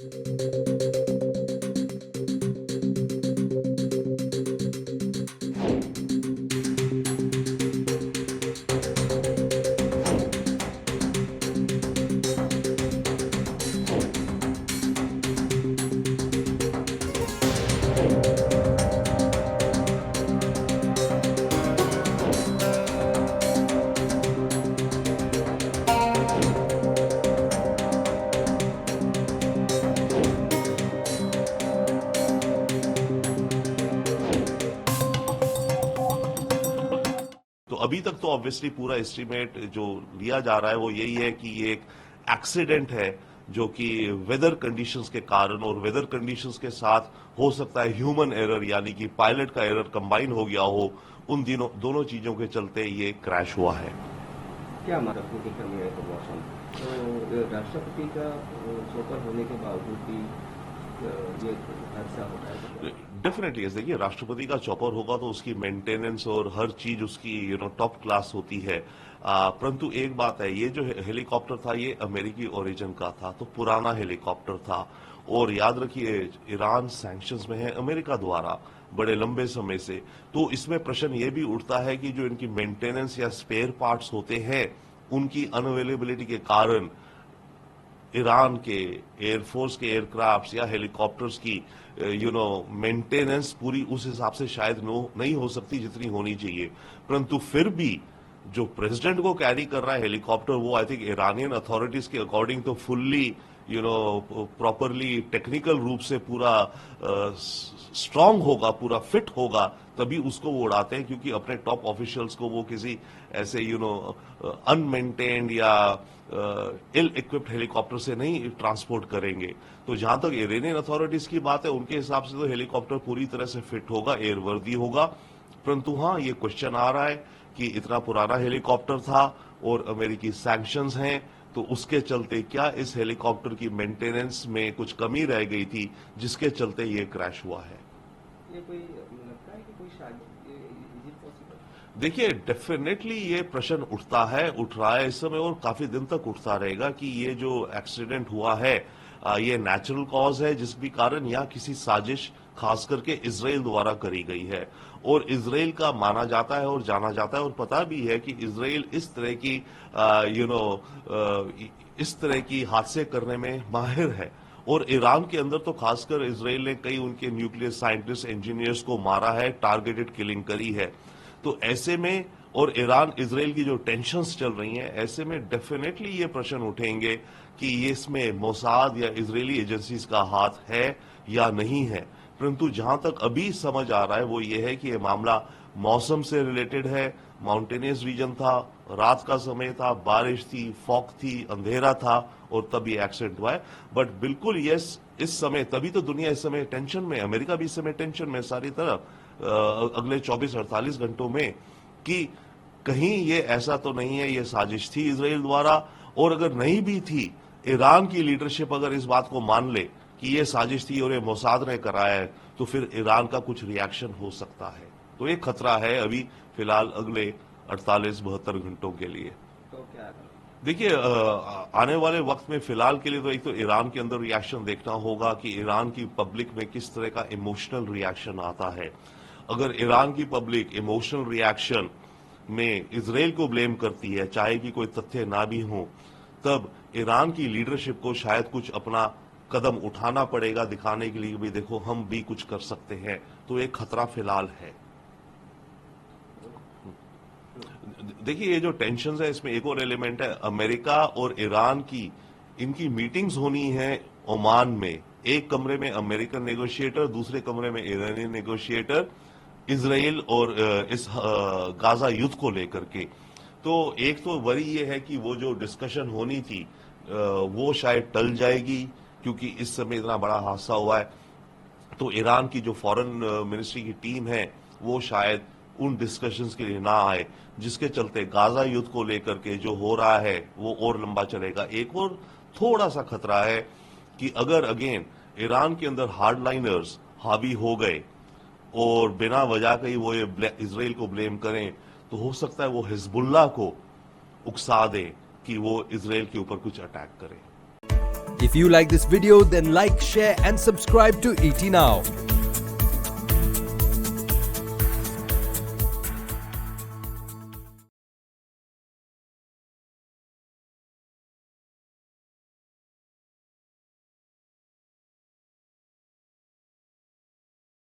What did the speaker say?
तो अभी तक तो ऑब्वियसली पूरा एस्टीमेट जो लिया जा रहा है वो यही है कि ये एक एक्सीडेंट है जो कि वेदर कंडीशंस के कारण और वेदर कंडीशंस के साथ हो सकता है ह्यूमन एरर यानी कि पायलट का एरर कंबाइन हो गया हो। उन दिनों दोनों चीजों के चलते ये क्रैश हुआ है। क्या मतलब की कमी है तो मौसम तो राष्ट्रपति का चौपर होने के बावजूद भी ये हादसा होता है। डेफिनेटली देखिए, राष्ट्रपति का चॉपर होगा तो उसकी मेंटेनेंस और हर चीज उसकी टॉप क्लास होती है। परंतु एक बात है, ये जो हेलीकॉप्टर था ये अमेरिकी ओरिजिन का था, तो पुराना हेलीकॉप्टर था। और याद रखिए, ईरान सैंक्शंस में है अमेरिका द्वारा बड़े लंबे समय से। तो इसमें प्रश्न ये भी उठता है कि जो इनकी मेंटेनेंस या स्पेयर पार्ट्स होते हैं उनकी अनअवेलेबिलिटी के कारण ईरान के एयरफोर्स के एयरक्राफ्ट या हेलीकॉप्टर्स की मेंटेनेंस पूरी उस हिसाब से शायद नहीं हो सकती जितनी होनी चाहिए। परंतु फिर भी जो प्रेसिडेंट को कैरी कर रहा है हेलीकॉप्टर, वो आई थिंक ईरानियन अथॉरिटीज के अकॉर्डिंग तो फुल्ली प्रॉपरली टेक्निकल रूप से पूरा स्ट्रांग होगा, पूरा फिट होगा, तभी उसको वो उड़ाते हैं। क्योंकि अपने टॉप ऑफिशियल्स को वो किसी ऐसे अनमेंटेन्ड या इल इक्विप्ड हेलीकॉप्टर से नहीं ट्रांसपोर्ट करेंगे। तो जहां तक इरानियन अथॉरिटीज की बात है, उनके हिसाब से तो हेलीकॉप्टर पूरी तरह से फिट होगा, एयरवर्दी होगा। परंतु हाँ, ये क्वेश्चन आ रहा है कि इतना पुराना हेलीकॉप्टर था और अमेरिकी सैंक्शंस हैं, तो उसके चलते क्या इस हेलीकॉप्टर की मेंटेनेंस में कुछ कमी रह गई थी जिसके चलते ये क्रैश हुआ है। ये कोई लगता है कि कोई शायद इज इट पॉसिबल? देखिए, डेफिनेटली ये प्रश्न उठ रहा है इस समय और काफी दिन तक उठता रहेगा कि ये जो एक्सीडेंट हुआ है ये नेचुरल कॉज है जिस भी कारण या किसी साजिश खास करके इजराइल द्वारा करी गई है। और इजराइल का माना जाता है और जाना जाता है और पता भी है कि इजराइल इस तरह की इस तरह की हादसे करने में माहिर है। और ईरान के अंदर तो खासकर इजराइल ने कई उनके न्यूक्लियर साइंटिस्ट इंजीनियर्स को मारा है, टारगेटेड किलिंग करी है। तो ऐसे में और ईरान इजराइल की जो टेंशन्स चल रही हैं, ऐसे में डेफिनेटली ये प्रश्न उठेंगे कि ये इसमें मोसाद या इजरायली एजेंसीज का हाथ है या नहीं है। परंतु जहां तक अभी समझ आ रहा है वो ये है कि ये मामला मौसम से रिलेटेड है। माउंटेनियस रीजन था, रात का समय था, बारिश थी, फॉग थी, अंधेरा था और तब ये एक्सीडेंट हुआ है। बट बिल्कुल यस, इस समय तभी तो दुनिया इस समय टेंशन में, अमेरिका भी इस समय टेंशन में सारी तरह अगले 24-48 घंटों में कि कहीं ये ऐसा तो नहीं है ये साजिश थी इजराइल द्वारा। और अगर नहीं भी थी, ईरान की लीडरशिप अगर इस बात को मान ले कि ये साजिश थी और ये मोसाद ने कराया है, तो फिर ईरान का कुछ रिएक्शन हो सकता है। तो ये खतरा है अभी फिलहाल अगले 48-72 घंटों के लिए। तो क्या देखिए, आने वाले वक्त में फिलहाल के लिए तो एक तो ईरान के अंदर रिएक्शन देखना होगा कि ईरान की पब्लिक में किस तरह का इमोशनल रिएक्शन आता है। अगर ईरान की पब्लिक इमोशनल रिएक्शन में इजराइल को ब्लेम करती है, चाहे कि कोई तथ्य ना भी हो, तब ईरान की लीडरशिप को शायद कुछ अपना कदम उठाना पड़ेगा दिखाने के लिए भी देखो हम भी कुछ कर सकते हैं। तो एक खतरा फिलहाल है। देखिए, ये जो टेंशन है इसमें एक और एलिमेंट है, अमेरिका और ईरान की इनकी मीटिंग्स होनी है ओमान में। एक कमरे में अमेरिकन नेगोशिएटर, दूसरे कमरे में ईरानी नेगोशिएटर, इजराइल और इस गाजा युद्ध को लेकर के। तो एक तो वरी ये है कि वो जो डिस्कशन होनी थी वो शायद टल जाएगी क्योंकि इस समय इतना बड़ा हादसा हुआ है। तो ईरान की जो फॉरेन मिनिस्ट्री की टीम है वो शायद उन डिस्कशंस के लिए ना आए, जिसके चलते गाजा युद्ध को लेकर के जो हो रहा है वो और लंबा चलेगा। एक और थोड़ा सा खतरा है कि अगर अगेन ईरान के अंदर हार्डलाइनर्स हावी हो गए और बिना वजह के ही वो ये इजराइल को ब्लेम करें, तो हो सकता है वो हिजबुल्लाह को उकसा दें कि वो इजराइल के ऊपर कुछ अटैक करें। If you like this video, then like, share and subscribe to ET Now.